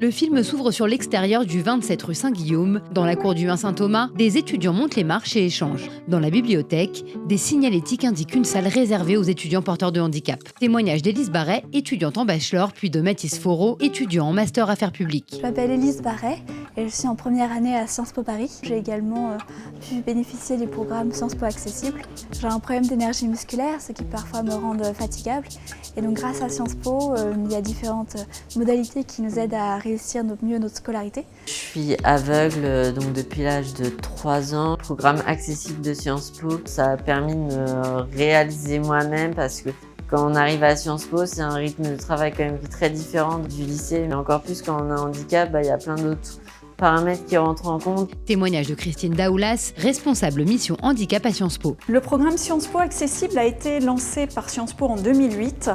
Le film s'ouvre sur l'extérieur du 27 rue Saint-Guillaume. Dans la cour du 1 Saint-Thomas, des étudiants montent les marches et échangent. Dans la bibliothèque, des signalétiques indiquent une salle réservée aux étudiants porteurs de handicap. Témoignage d'Élise Barret, étudiante en bachelor, puis de Mathis Faureau, étudiant en master affaires publiques. Je m'appelle Élise Barret et je suis en première année à Sciences Po Paris. J'ai également pu bénéficier du programme Sciences Po Accessible. J'ai un problème d'énergie musculaire, ce qui parfois me rend fatigable. Et donc grâce à Sciences Po, il y a différentes modalités qui nous aident à réussir mieux notre scolarité. Je suis aveugle donc depuis l'âge de 3 ans. Le programme accessible de Sciences Po, ça a permis de me réaliser moi-même parce que quand on arrive à Sciences Po, c'est un rythme de travail quand même très différent du lycée. Mais encore plus quand on a un handicap, il y a plein d'autres paramètres qui rentrent en compte. Témoignage de Christine Daoulas, responsable mission handicap à Sciences Po. Le programme Sciences Po Accessible a été lancé par Sciences Po en 2008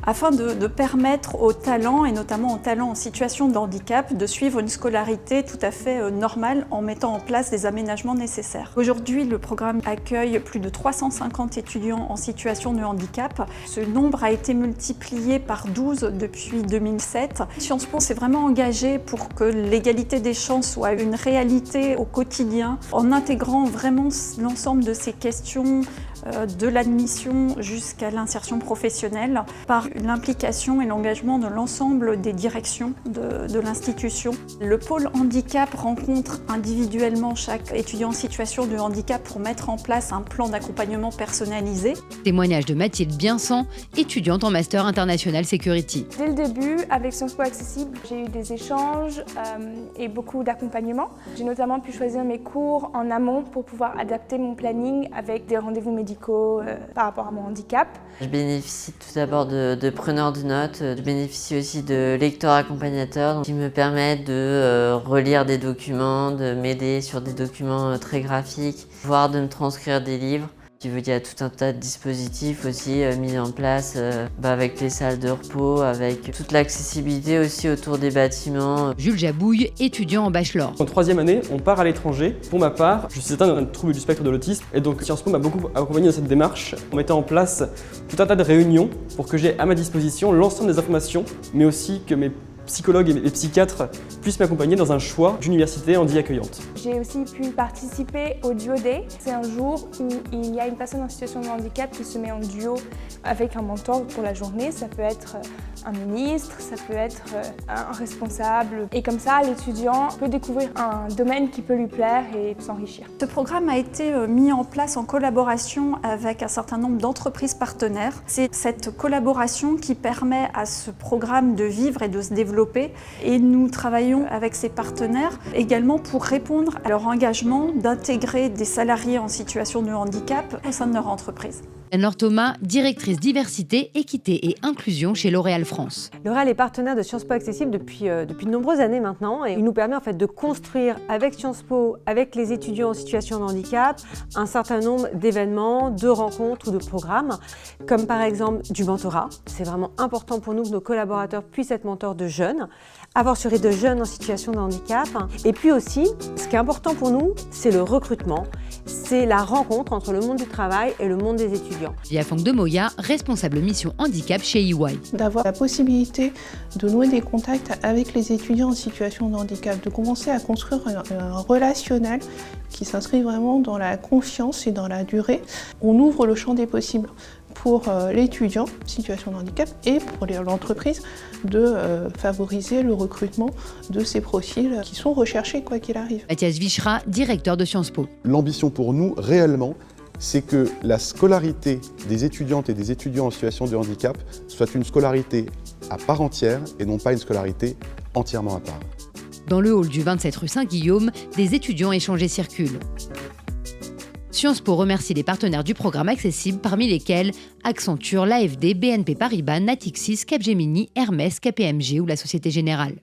afin de permettre aux talents, et notamment aux talents en situation de handicap, de suivre une scolarité tout à fait normale en mettant en place des aménagements nécessaires. Aujourd'hui, le programme accueille plus de 350 étudiants en situation de handicap. Ce nombre a été multiplié par 12 depuis 2007. Sciences Po s'est vraiment engagé pour que l'égalité des chances soit une réalité au quotidien, en intégrant vraiment l'ensemble de ces questions de l'admission jusqu'à l'insertion professionnelle par l'implication et l'engagement de l'ensemble des directions de l'institution. Le pôle handicap rencontre individuellement chaque étudiant en situation de handicap pour mettre en place un plan d'accompagnement personnalisé. Témoignage de Mathilde Biensan, étudiante en Master International Security. Dès le début, avec Sciences Po Accessible, j'ai eu des échanges et beaucoup d'accompagnement. J'ai notamment pu choisir mes cours en amont pour pouvoir adapter mon planning avec des rendez-vous médicaux par rapport à mon handicap. Je bénéficie tout d'abord de preneurs de notes, je bénéficie aussi de lecteurs accompagnateurs qui me permettent de relire des documents, de m'aider sur des documents très graphiques, voire de me transcrire des livres. Il y a tout un tas de dispositifs aussi mis en place avec les salles de repos, avec toute l'accessibilité aussi autour des bâtiments. Jules Jabouille, étudiant en bachelor. En 3e année, on part à l'étranger. Pour ma part, je suis atteint d'un trouble du spectre de l'autisme et donc Sciences Po m'a beaucoup accompagné dans cette démarche en mettant en place tout un tas de réunions pour que j'ai à ma disposition l'ensemble des informations, mais aussi que mes psychologues et psychiatres puissent m'accompagner dans un choix d'université handi accueillante. J'ai aussi pu participer au Duo Day. C'est un jour où il y a une personne en situation de handicap qui se met en duo avec un mentor pour la journée. Ça peut être un ministre, ça peut être un responsable. Et comme ça, l'étudiant peut découvrir un domaine qui peut lui plaire et s'enrichir. Ce programme a été mis en place en collaboration avec un certain nombre d'entreprises partenaires. C'est cette collaboration qui permet à ce programme de vivre et de se développer. Et nous travaillons avec ces partenaires également pour répondre à leur engagement d'intégrer des salariés en situation de handicap au sein de leur entreprise. Anne-Laure Thomas, directrice diversité, équité et inclusion chez L'Oréal France. L'Oréal est partenaire de Sciences Po Accessible depuis de nombreuses années maintenant et il nous permet en fait de construire avec Sciences Po, avec les étudiants en situation de handicap, un certain nombre d'événements, de rencontres ou de programmes, comme par exemple du mentorat. C'est vraiment important pour nous que nos collaborateurs puissent être mentors de jeunes, avoir sur de jeunes en situation de handicap. Et puis aussi, ce qui est important pour nous, c'est le recrutement, c'est la rencontre entre le monde du travail et le monde des étudiants. Via Fang de Moya, responsable mission handicap chez EY. D'avoir la possibilité de nouer des contacts avec les étudiants en situation de handicap, de commencer à construire un relationnel qui s'inscrit vraiment dans la confiance et dans la durée. On ouvre le champ des possibles pour l'étudiant en situation de handicap et pour l'entreprise de favoriser le recrutement de ces profils qui sont recherchés quoi qu'il arrive. Mathias Vichra, directeur de Sciences Po. L'ambition pour nous, réellement, c'est que la scolarité des étudiantes et des étudiants en situation de handicap soit une scolarité à part entière et non pas une scolarité entièrement à part. Dans le hall du 27 rue Saint-Guillaume, des étudiants échangés circulent. Sciences Po remercie les partenaires du programme accessible, parmi lesquels Accenture, l'AFD, BNP Paribas, Natixis, Capgemini, Hermès, KPMG ou la Société Générale.